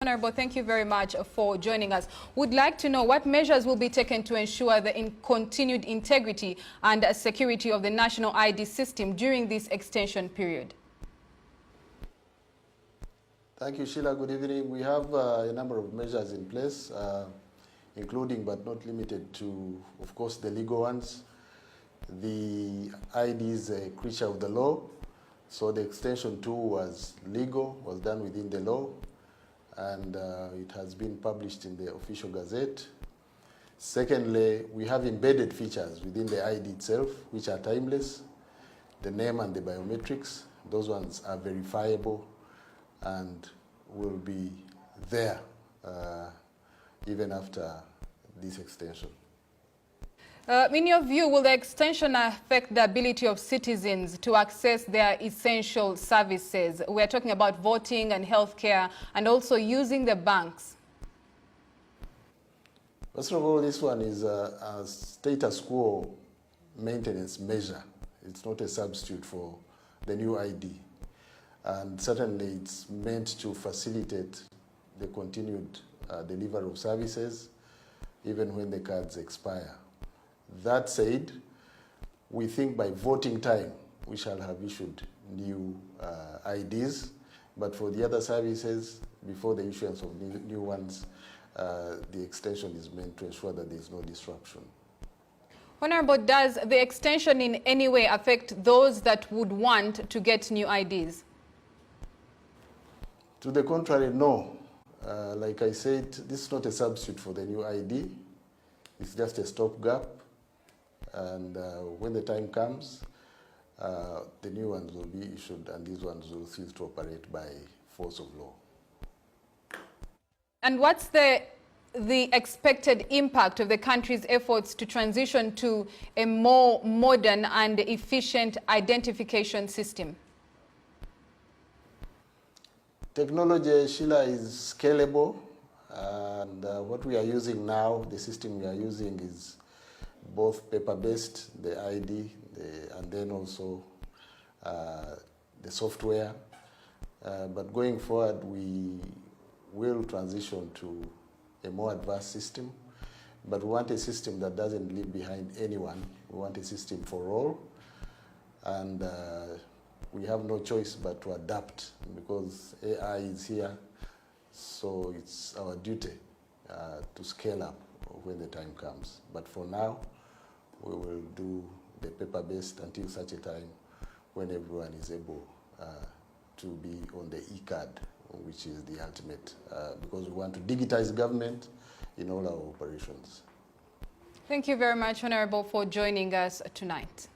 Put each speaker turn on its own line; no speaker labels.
Honorable, thank you very much for joining us. Would like to know what measures will be taken to ensure the continued integrity and security of the national ID system during this extension period.
Thank you, Sheila. Good evening. We have a number of measures in place, including but not limited to, of course, the legal ones. The ID is a creature of the law, so the extension too was legal, was done within the law, and it has been published in the official gazette. Secondly, we have embedded features within the ID itself, which are timeless. The name and the biometrics, those ones are verifiable and will be there even after this extension.
In your view, will the extension affect the ability of citizens to access their essential services? We're talking about voting and healthcare and also using the banks.
First of all, this one is a status quo maintenance measure. It's not a substitute for the new ID. And certainly it's meant to facilitate the continued delivery of services even when the cards expire. That said, we think by voting time we shall have issued new IDs, but for the other services, before the issuance of new ones, the extension is meant to ensure that there is no disruption.
Honorable, does the extension in any way affect those that would want to get new IDs?
To the contrary, no. Like I said, this is not a substitute for the new ID. It's just a stopgap. And when the time comes, the new ones will be issued and these ones will cease to operate by force of law.
And what's the expected impact of the country's efforts to transition to a more modern and efficient identification system?
Technology, Sheila, is scalable, and what we are using now, the system we are using is both paper-based, the ID, and then also the software. But going forward, we will transition to a more advanced system, but we want a system that doesn't leave behind anyone. We want a system for all, and we have no choice but to adapt because AI is here, so it's our duty to scale up when the time comes. But for now, we will do the paper-based until such a time when everyone is able to be on the e-card, which is the ultimate, because we want to digitize government in all our operations.
Thank you very much, Honorable, for joining us tonight.